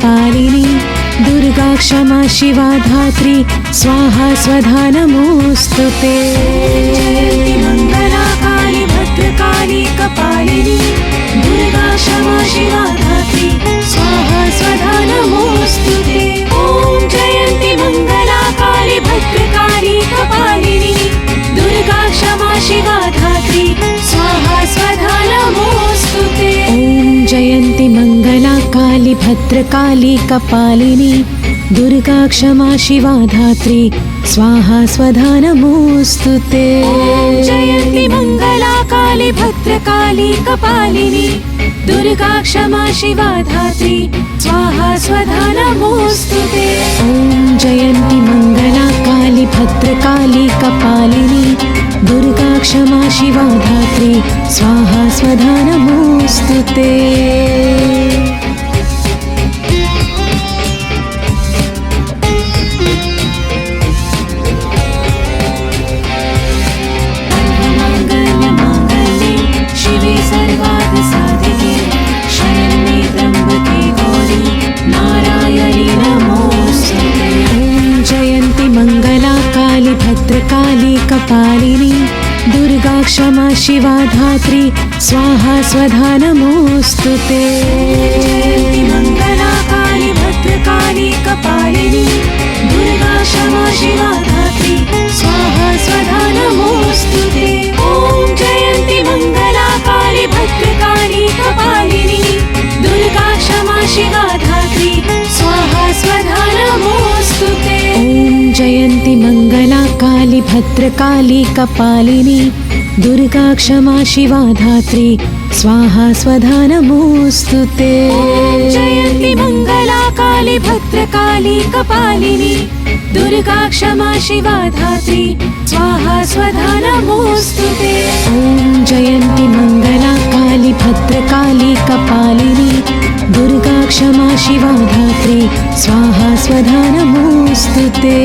कपालिनी दुर्गा क्षमा शिवा धात्री स्वाहा स्वधा नमोस्तुते। जयन्ती मंगला काली भद्रकाली कपालिनी दुर्गा क्षमा शिवा धात्री स्वाहा स्वधा नमोस्तुते। ओम जयन्ती मंगला काली भद्रकाली कपालिनी दुर्गा क्षमा शिवा धात्री स्वाहा स्वधा नमोस्तुते। ओम जयन्ती मंगला काली भद्रकाली कपालिनी दुर्गा क्षमा शिवा धात्री स्वाहा स्वधा नमोस्तुते। जयन्ती मंगला काली भद्रकाली कपालिनी दुर्गा क्षमा शिवा धात्री स्वाहा स्वधा नमोस्तुते। ओम जयन्ती मंगला काली भद्रकाली कपालिनी दुर्गा क्षमा शिवा धात्री स्वाहा स्वधा नमोस्तुते। भद्रकाली कपालिनी दुर्गा क्षमा शिवा धात्री स्वाहा स्वधा नमोस्तुते। जयन्ती मंगला काली भद्रकाली कपालिनी दुर्गा क्षमा शिवा धात्री स्वाहा स्वधा नमोस्तुते। ओम जयन्ती मंगला काली भद्रकाली कपालिनी दुर्गा क्षमा शिवा धात्री स्वाहा स्वधा नमोस्तुते। ओम जयन्ती मंगला काली भद्रकाली कपालिनी दुर्गा क्षमा शिवा धात्री स्वाहा स्वधा नमोस्तुते। जयन्ती मंगला काली भद्रकाली कपालिनी दुर्गा क्षमा शिवा धात्री स्वाहा स्वधा नमोस्तुते। ओम जयन्ती मंगला काली भद्रकाली कपालिनी दुर्गा क्षमा शिवा धात्री स्वाहा स्वधा नमोस्तुते।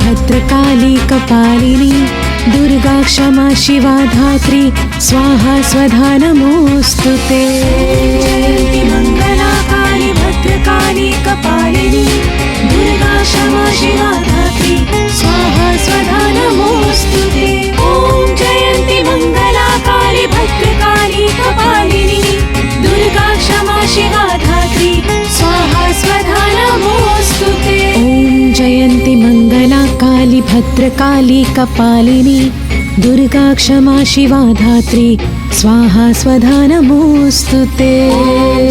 भद्रकाली कपालिनी दुर्गा क्षमा शिवा धात्री स्वाहा स्वधा नमोस्तुते। जयन्ती मंगला काली भद्रकाली कपालिनी दुर्गा क्षमा शिवा धात्री स्वाहा स्वधा नमोस्तुते। ओम जयन्ती मंगला काली भद्रकाली कपालिनी दुर्गा क्षमा शिवा धात्री स्वाहा स्वधा नमोस्तुते। ओम जयन्ती मंगला काली भद्रकाली कपालिनी दुर्गा क्षमा शिवा धात्री स्वाहा स्वधा नमोस्तुते।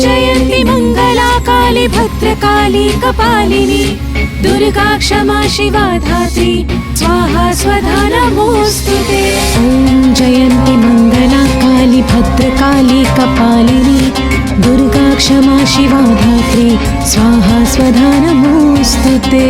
जयन्ती मंगला काली भद्रकाली कपालिनी दुर्गा क्षमा शिवा धात्री स्वाहा स्वधा नमोस्तुते। ओम जयन्ती मंगला काली भद्रकाली कपालिनी दुर्गा क्षमा शिवा धात्री स्वाहा स्वधा नमोस्तुते।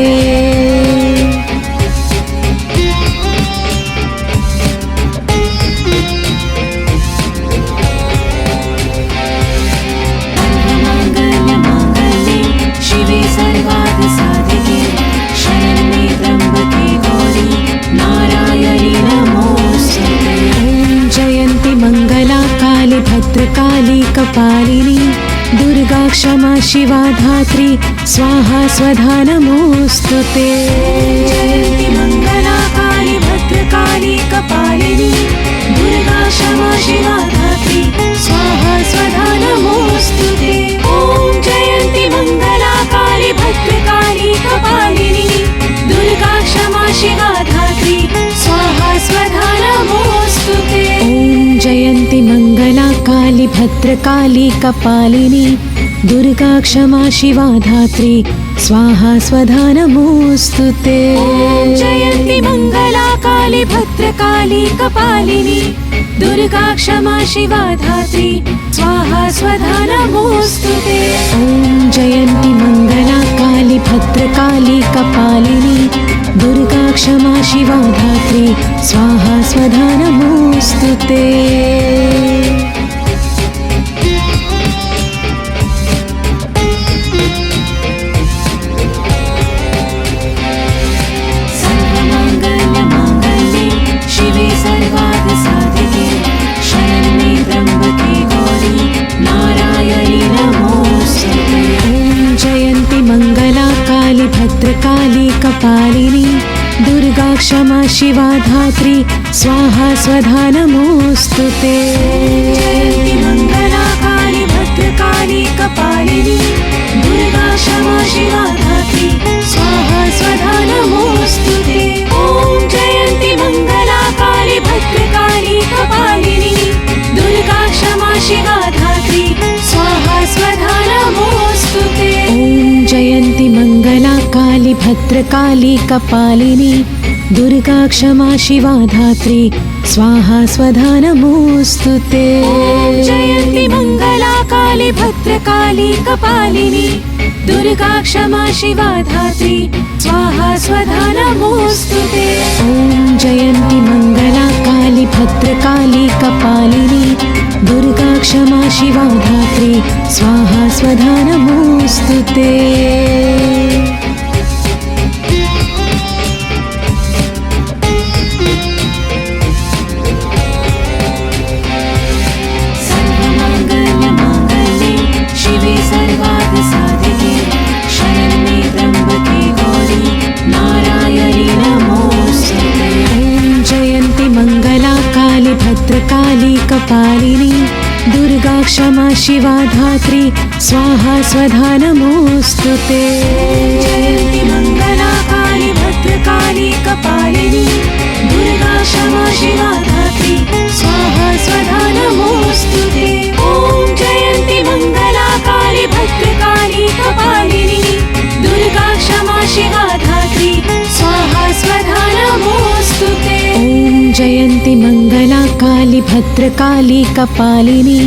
भद्रकाली कपालिनी दुर्गा क्षमा शिवा धात्री स्वाहा स्वधा नमोस्तुते। जयन्ती मंगला काली भद्रकाली कपालिनी दुर्गा क्षमा शिवा धात्री स्वाहा स्वधा नमोस्तुते। ओम जयन्ती मंगला काली भद्रकाली कपालिनी दुर्गा क्षमा शिवा धात्री स्वाहा स्वधा नमोस्तुते। ओम जयन्ती मंगला काली भद्रकाली कपालिनी दुर्गा क्षमा शिवा धात्री स्वाहा स्वधा नमोस्तुते। जयन्ती मंगला काली भद्रकाली कपालिनी दुर्गा क्षमा शिवा धात्री स्वाहा स्वधा नमोस्तुते। ओम जयन्ती मंगला काली भद्रकाली कपालिनी दुर्गा क्षमा शिवा धात्री स्वाहा स्वधा नमोस्तुते। सर्वमङ्गलमाङ्गल्ये शिवे सर्वार्थसाधिके शरण्ये त्र्यम्बके गौरी नारायणी नमोस्तुते। ॐ जयन्ति मङ्गला काली भद्रकाली कपालिनी दुर्गा क्षमा शिवा धात्री स्वाहा स्वधा नमोस्तुते। जयन्ति मङ्गला काली भद्रकाली कपालिनी दुर्गा क्षमा शिवा धात्री स्वाहा स्वधा नमोस्तुते। ॐ जयन्ति मङ्गला काली भद्रकाली कपालिनी दुर्गा क्षमा शिवा धात्री स्वाहा स्वधा नमोस्तुते। ॐ जयन्ति मङ्गला काली भद्रकाली कपालिनी दुर्गा क्षमा शिवा धात्री स्वाहा स्वधा नमोस्तुते। जयन्ति मङ्गला काली भद्रकाली कपालिनी दुर्गा क्षमा शिवा धात्री स्वाहा स्वधा नमोस्तुते। ॐ जयन्ति मङ्गला काली भद्रकाली कपालिनी दुर्गा क्षमा शिवा धात्री स्वाहा स्वधा नमोस्तुते। भद्रकाली कपालिनी दुर्गा क्षमा शिवा धात्री स्वाहा स्वधा नमोस्तुते। जयन्ति मङ्गला काली भद्रकाली कपालिनी दुर्गा क्षमा शिवा धात्री स्वाहा स्वधा नमोस्तुते। ॐ जयन्ति मङ्गला काली भद्रकाली कपालिनी दुर्गा क्षमा शिवा धात्री स्वाहा स्वधा नमोस्तुते। ॐ जयन्ति मङ्गला काली भद्रकाली कपालिनी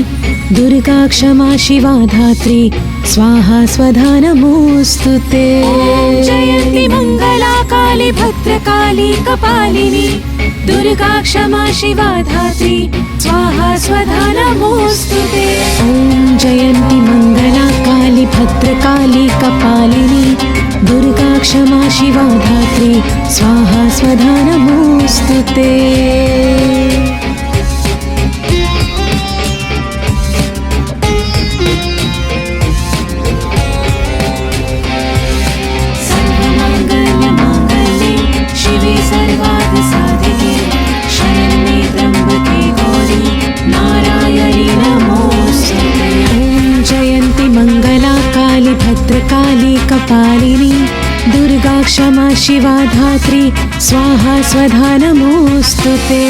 दुर्गा क्षमा शिवा धात्री स्वाहा स्वधा नमोस्तुते। जयन्ति मङ्गला काली भद्रकाली कपालिनी दुर्गा क्षमा शिवा धात्री स्वाहा स्वधा नमोस्तुते। ॐ जयन्ति मङ्गला काली भद्रकाली कपालिनी दुर्गा क्षमा शिवा धात्री स्वाहा स्वधा नमोस्तुते। भद्रकाली कपालिनी दुर्गा क्षमा शिवा धात्री स्वाहा स्वधा नमोस्तुते।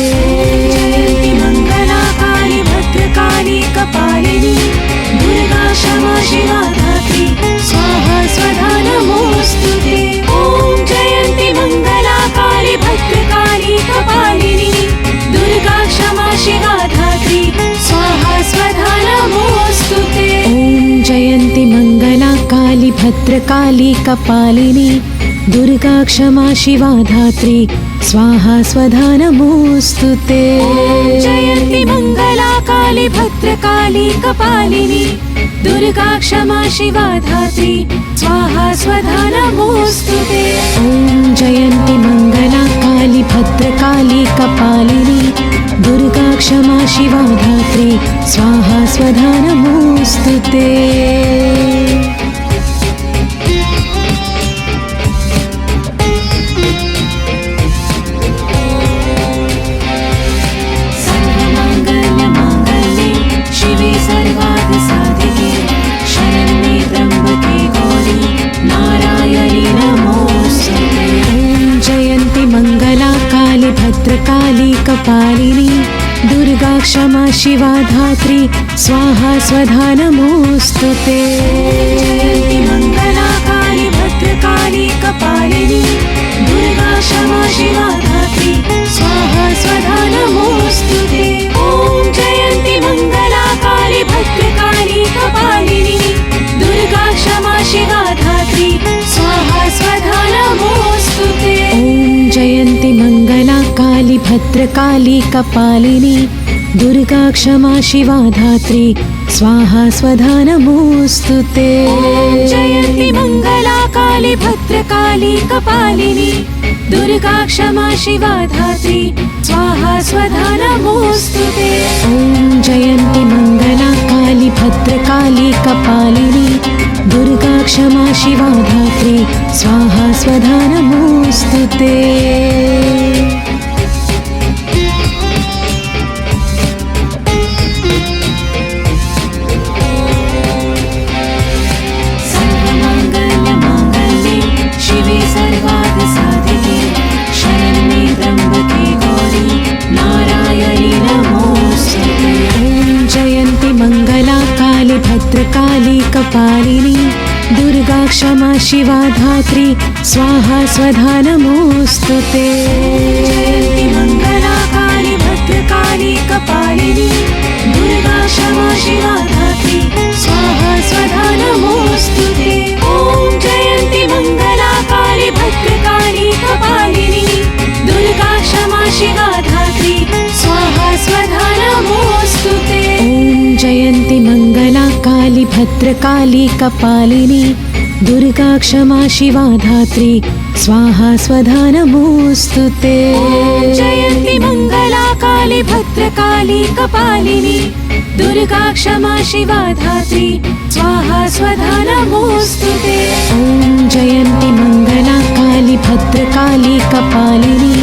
जयन्ति मङ्गला काली भद्रकाली कपालिनी दुर्गा क्षमा शिवा धात्री स्वाहा स्वधा नमोस्तुते। ॐ जयन्ति मङ्गला काली भद्रकाली कपालिनी दुर्गा क्षमा शिवा धात्री स्वाहा स्वधा नमोस्तुते। ॐ जयन्ति मङ्गला काली भद्रकाली कपालिनी दुर्गा क्षमा शिवा धात्री स्वाहा स्वधा नमोस्तुते। जयन्ति मङ्गला काली भद्रकाली कपालिनी दुर्गा क्षमा शिवा धात्री स्वाहा स्वधा नमोस्तुते। ॐ जयन्ति मङ्गला काली भद्रकाली कपालिनी दुर्गा क्षमा शिवा धात्री स्वाहा स्वधा नमोस्तुते। भद्रकाली कपालिनी दुर्गा क्षमा शिवा धात्री स्वाहा स्वधा नमोस्तुते। जयन्ति मङ्गला काली भद्रकाली कपालिनी दुर्गा क्षमा शिवा धात्री स्वाहा स्वधा नमोस्तुते। ॐ जयन्ति मङ्गला काली भद्रकाली कपालिनी दुर्गा क्षमा शिवा धात्री स्वाहा स्वधा नमोस्तुते। ॐ जय भद्रकाली कपालिनी दुर्गा क्षमा शिवा धात्री स्वाहा स्वधा नमोस्तुते। जयन्ती मंगला काली भद्रकाली कपालिनी दुर्गा क्षमा शिवा धात्री स्वाहा स्वधा नमोस्तुते। ॐ जयन्ती मंगला काली भद्रकाली कपालिनी दुर्गा क्षमा शिवा धात्री स्वाहा स्वधा नमोस्तुते। भद्रकाली कपालिनी दुर्गा क्षमा शिवा धात्री स्वाहा स्वधा नमोस्तुते। मंगला काली भद्रकाली कपालिनी दुर्गा क्षमा शिवा धात्री स्वाहा स्वधा नमोस्तुते। ॐ जयन्ती मंगला काली भद्रकाली कपालिनी दुर्गा क्षमा शिवा धात्री स्वाहा स्वधा नमोस्तुते। ॐ जयन्ती मंगला काली भद्रकाली कपालिनी दुर्गा क्षमा शिवा धात्री स्वाहा स्वधा नमोस्तुते। जयन्ती मंगला काली भद्रकाली कपालिनी दुर्गा क्षमा शिवा धात्री स्वाहा स्वधा नमोस्तुते। ॐ जयन्ती मंगला काली भद्रकाली कपालिनी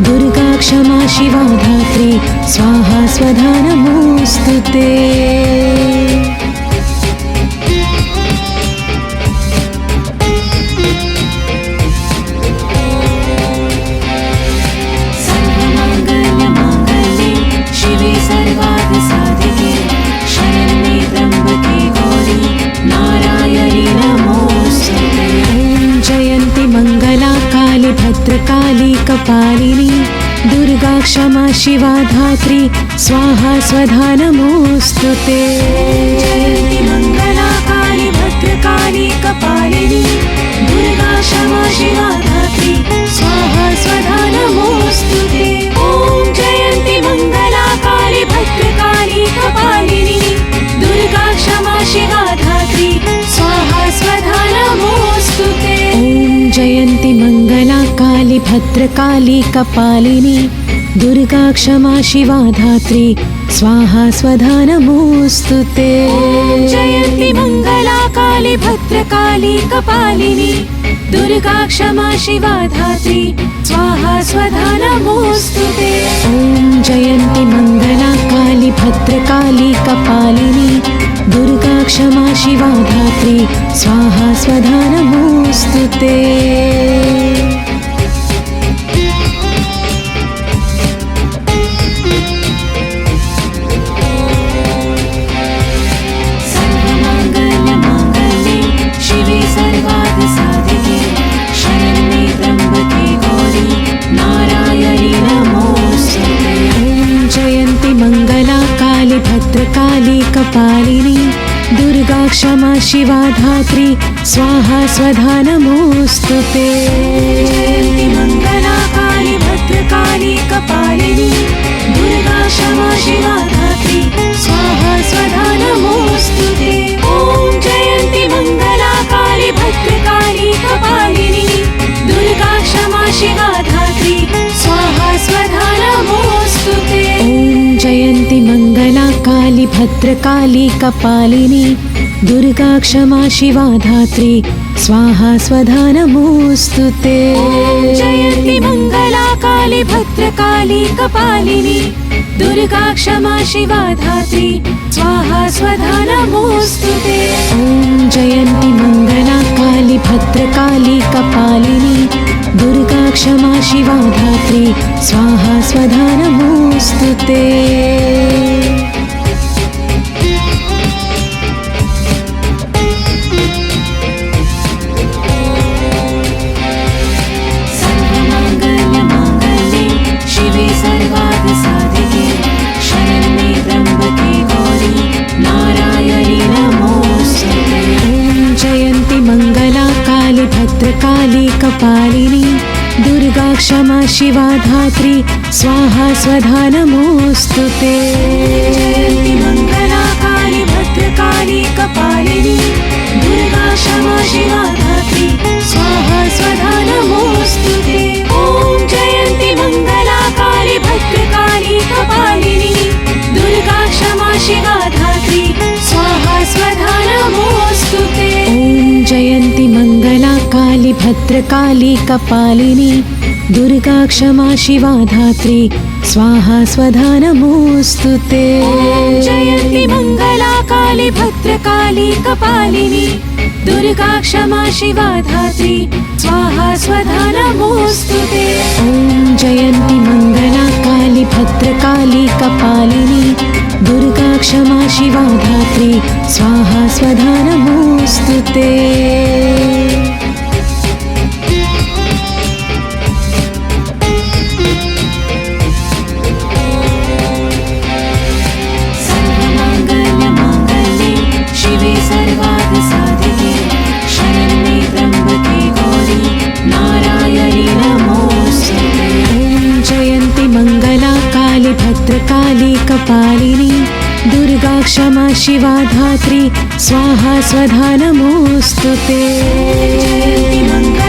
दुर्गा क्षमा शिवा धात्री स्वाहा स्वधा नमोस्तुते। भद्रकाली कपालिनी दुर्गा क्षमा शिवा धात्री स्वाहा स्वधा नमोस्तुते। जयन्ती मंगला काली भद्रकाली कपालिनी दुर्गा क्षमा शिवा धात्री स्वाहा स्वधा नमोस्तुते। ॐ जयन्ती मंगला काली भद्रकाली कपालिनी दुर्गा क्षमा शिवा धात्री स्वाहा स्वधा नमोस्तुते। ॐ जयन्ती मंगला काली भद्रकाली कपालिनी दुर्गा क्षमा शिवा धात्री स्वाहा स्वधा नमोस्तुते। जयन्ती मंगला काली भद्रकाली कपालिनी दुर्गा क्षमा शिवा धात्री स्वाहा स्वधा नमोस्तुते। ॐ जयन्ती मंगला काली भद्रकाली कपालिनी दुर्गा क्षमा शिवा धात्री स्वाहा स्वधा नमोस्तुते। भद्रकाली कपालिनी दुर्गा क्षमा शिवा धात्री स्वाहा स्वधा नमोस्तुते। जयन्ती मंगला काली भद्रकाली कपालिनी दुर्गा क्षमा शिवा धात्री स्वाहा स्वधा नमोस्तुते। ॐ जयन्ती मंगला काली भद्रकाली कपालिनी दुर्गा क्षमा शिवा धात्री स्वाहा स्वधा नमोस्तुते। ॐ जयन्ती मंगला काली भद्रकाली कपालिनी दुर्गा क्षमा शिवा धात्री स्वाहा स्वधा नमोस्तुते। जयन्ती मंगला काली भद्रकाली कपालिनी दुर्गा क्षमा शिवा धात्री स्वाहा स्वधा नमोस्तुते। ॐ जयन्ती मंगला काली भद्रकाली कपालिनी दुर्गा क्षमा शिवा धात्री स्वाहा स्वधा नमोस्तुते। भद्रकाली कपालिनी दुर्गा क्षमा शिवा धात्री स्वाहा स्वधा नमोऽस्तु ते। जयन्ति मङ्गला काली भद्रकाली कपालिनी दुर्गा क्षमा शिवा धात्री स्वाहा स्वधा नमोऽस्तु ते। ॐ जयन्ति मङ्गला काली भद्रकाली कपालिनी दुर्गा क्षमा शिवा धात्री स्वाहा स्वधा नमोऽस्तु ते। ॐ जयन्ति मङ्गला काली भद्रकाली कपालिनी दुर्गा क्षमा शिवा धात्री स्वाहा स्वधा नमोऽस्तु ते। जयन्ति मङ्गला काली भद्रकाली कपालिनी दुर्गा क्षमा शिवा धात्री स्वाहा स्वधा नमोऽस्तु ते। ॐ जयन्ति मङ्गला काली भद्रकाली कपालिनी दुर्गा क्षमा शिवा धात्री स्वाहा स्वधा नमोऽस्तु ते। भद्रकाली कपालिनी दुर्गा क्षमा शिवा धात्री स्वाहा स्वधा नमोऽस्तु ते। जयन्ति मङ्गला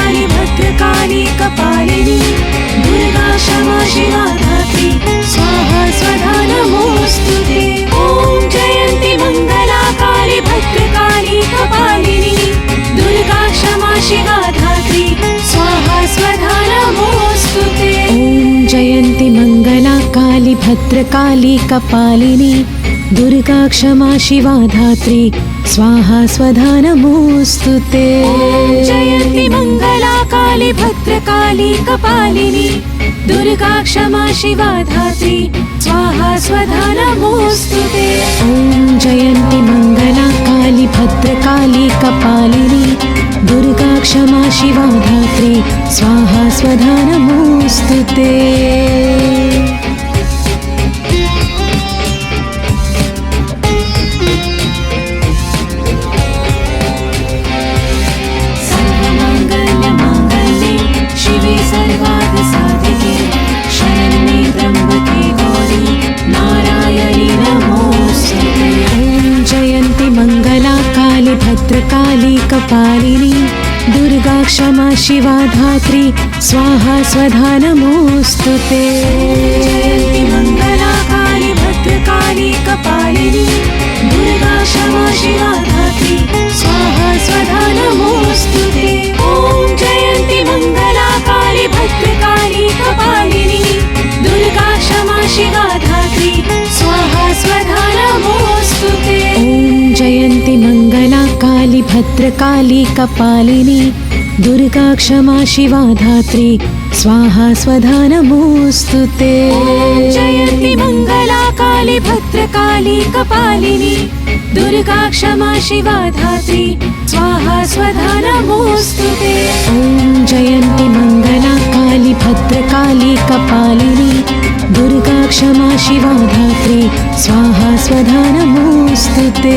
काली भद्रकाली कपालिनी दुर्गा क्षमा शिवा धात्री स्वाहा स्वधा नमोऽस्तु ते। ॐ जयन्ति मङ्गला काली भद्रकाली कपालिनी दुर्गा क्षमा शिवा धात्री स्वाहा स्वधा नमोऽस्तु ते। ॐ जयन्ति मङ्गला काली भद्रकाली कपालिनी दुर्गा क्षमा शिवा धात्री स्वाहा स्वधा नमोऽस्तु ते। जयन्ति मङ्गला काली भद्रकाली कपालिनी दुर्गा क्षमा शिवा धात्री स्वाहा स्वधा नमोऽस्तु ते। ॐ जयन्ति मङ्गला काली भद्रकाली कपालिनी दुर्गा क्षमा शिवा धात्री स्वाहा स्वधा नमोऽस्तु ते। भद्रकाली कपालिनी दुर्गा क्षमा शिवा धात्री स्वाहा स्वधा नमोऽस्तु ते। जयन्ति मङ्गला काली भद्रकाली कपालिनी दुर्गा क्षमा शिवा धात्री स्वाहा स्वधा नमोऽस्तु ते। ॐ जयन्ति मङ्गला काली भद्रकाली कपालिनी दुर्गा क्षमा शिवा धात्री स्वाहा स्वधा नमोऽस्तु ते। ॐ जयन्ति मङ्गला काली भद्रकाली कपालिनी दुर्गा क्षमा शिवा धात्री स्वाहा स्वधा नमोऽस्तु ते। जयन्ति मङ्गला काली भद्रकाली कपालिनी दुर्गा क्षमा शिवा धात्री स्वाहा स्वधा नमोऽस्तु ते। ॐ जयन्ति मङ्गला काली भद्रकाली कपालिनी दुर्गा क्षमा शिवा धात्री स्वाहा स्वधा नमोऽस्तु ते।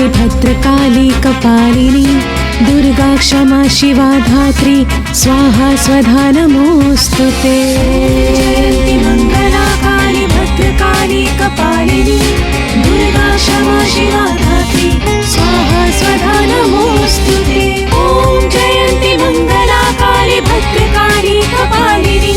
भद्रकाली कपालिनी दुर्गा क्षमा शिवा धात्री स्वाहा स्वधा नमोऽस्तु ते। जयन्ति मङ्गला काली भद्रकाली कपालिनी दुर्गा क्षमा शिवा धात्री स्वाहा स्वधा नमोऽस्तु ते। ॐ जयन्ति मङ्गला काली भद्रकाली कपालिनी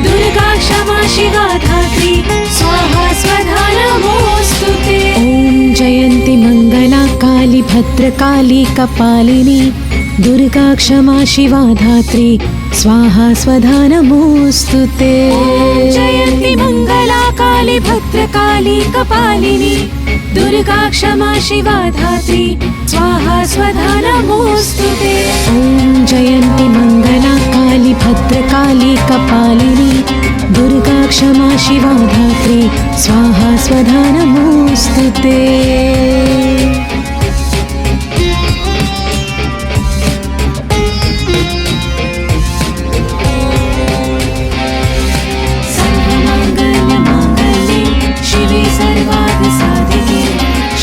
दुर्गा क्षमा शिवा धात्री स्वाहा स्वधा नमोऽस्तु ते। ॐ जयन्ति मङ्गला काली भद्रकाली कपालिनी दुर्गा क्षमा शिवा धात्री स्वाहा स्वधा नमोऽस्तु ते। जयन्ति मङ्गला काली भद्रकाली कपालिनी दुर्गा क्षमा शिवा धात्री स्वाहा स्वधा नमोऽस्तु ते। ॐ जयन्ति मङ्गला काली भद्रकाली कपालिनी दुर्गा क्षमा शिवा धात्री स्वाहा स्वधा नमोऽस्तु ते। सर्वमङ्गलमाङ्गल्ये शिवे सर्वार्थसाधिके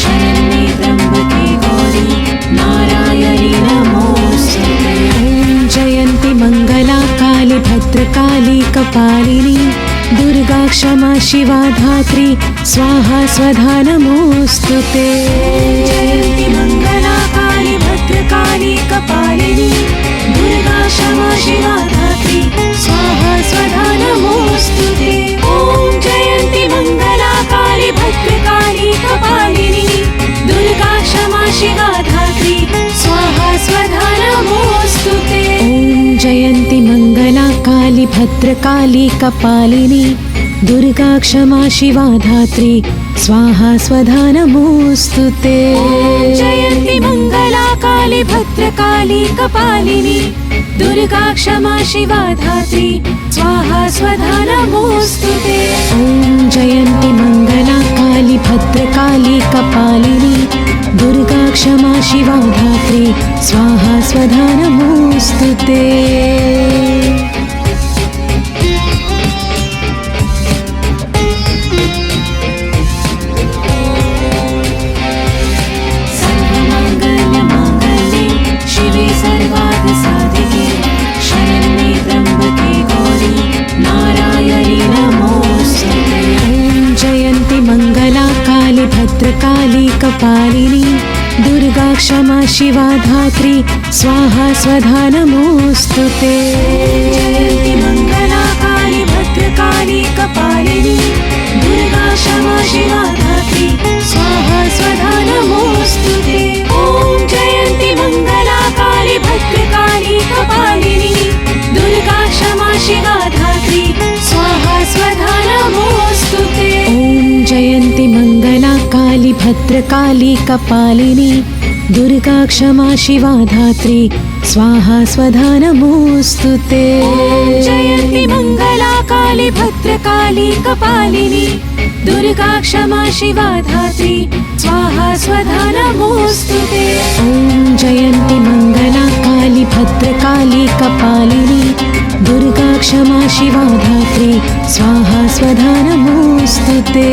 शरण्ये त्र्यम्बके गौरी नारायणी नमोऽस्तुते। ॐ जयन्ति मङ्गला काली भद्रकाली कपालिनी दुर्गा क्षमा शिवा धात्री स्वाहा स्वधा नमोऽस्तु ते। जयन्ति मङ्गला काली भद्रकाली कपालिनी दुर्गा क्षमा शिवा धात्री स्वाहा स्वधा नमोऽस्तु ते। ॐ जयन्ति मङ्गला काली भद्रकाली कपालिनी दुर्गा क्षमा शिवा धात्री स्वाहा स्वधा नमोऽस्तु ते। ॐ जयन्ति मङ्गला काली भद्रकाली कपालिनी दुर्गा क्षमा शिवा धात्री स्वाहा स्वधा नमोऽस्तु ते। जयन्ति मङ्गला काली भद्रकाली कपालिनी दुर्गा क्षमा शिवा धात्री स्वाहा स्वधा नमोऽस्तु ते। ॐ जयन्ति मङ्गला काली भद्रकाली कपालिनी दुर्गा क्षमा शिवा धात्री स्वाहा स्वधा नमोऽस्तु ते। सर्वार्थसाधिके शरण्ये त्र्यम्बके गौरी नारायणी नमोऽस्तुते। ॐ जयन्ति मङ्गला काली भद्रकाली कपालिनी दुर्गा क्षमा शिवा धात्री स्वाहा स्वधा नमोऽस्तु ते। जयन्ति मङ्गला काली भद्रकाली कपालिनी दुर्गा क्षमा शिवा धात्री स्वाहा स्वधा नमोऽस्तु ते। ॐ जयन्ति मङ्गला काली भद्रकाली कपालिनी दुर्गा क्षमा शिवा धात्री स्वाहा स्वधा नमोऽस्तु ते। ॐ जयन्ति मङ्गला काली भद्रकाली कपालिनी दुर्गा क्षमा शिवा धात्री स्वाहा स्वधा नमोऽस्तु ते। जयन्ति मङ्गला काली भद्रकाली कपालिनी दुर्गा क्षमा शिवा धात्री स्वाहा स्वधा नमोऽस्तु ते। ॐ जयन्ति मङ्गला काली भद्रकाली कपालिनी दुर्गा क्षमा शिवा धात्री स्वाहा स्वधा नमोऽस्तु ते।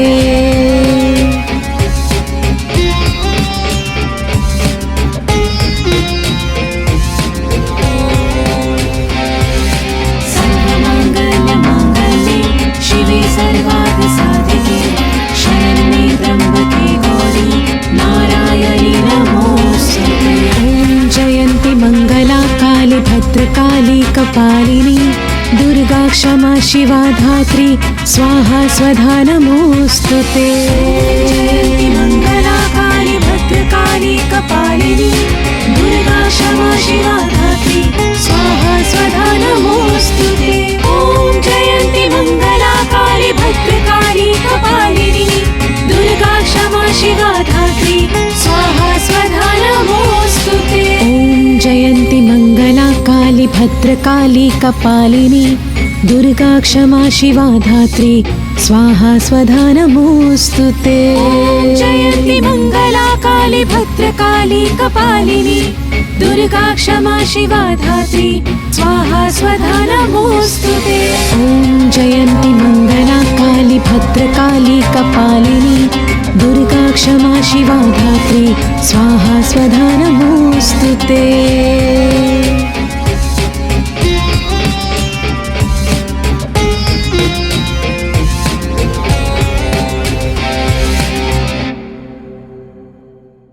सर्वमङ्गलमाङ्गल्ये शिवे सर्वार्थसाधिके शरण्ये त्र्यम्बके गौरी नारायणी नमोऽस्तुते। ॐ जयन्ति मङ्गला काली भद्रकाली कपालिनी दुर्गा क्षमा शिवा धात्री स्वाहा स्वधा नमोऽस्तु ते। जयन्ति मङ्गला काली भद्रकाली कपालिनी दुर्गा क्षमा शिवा धात्री स्वाहा स्वधा नमोऽस्तु ते। ॐ जयन्ति मङ्गला काली भद्रकाली कपालिनी दुर्गा क्षमा शिवा धात्री स्वाहा स्वधा नमोऽस्तु ते। ॐ जयन्ति मङ्गला काली भद्रकाली कपालिनी दुर्गा क्षमा शिवा धात्री स्वाहा स्वधा नमोऽस्तु ते। जयन्ति मङ्गला काली भद्रकाली कपालिनी दुर्गा क्षमा शिवा धात्री स्वाहा स्वधा नमोऽस्तु ते। ॐ जयन्ति मङ्गला काली भद्रकाली कपालिनी दुर्गा क्षमा शिवा धात्री स्वाहा स्वधा नमोऽस्तु ते।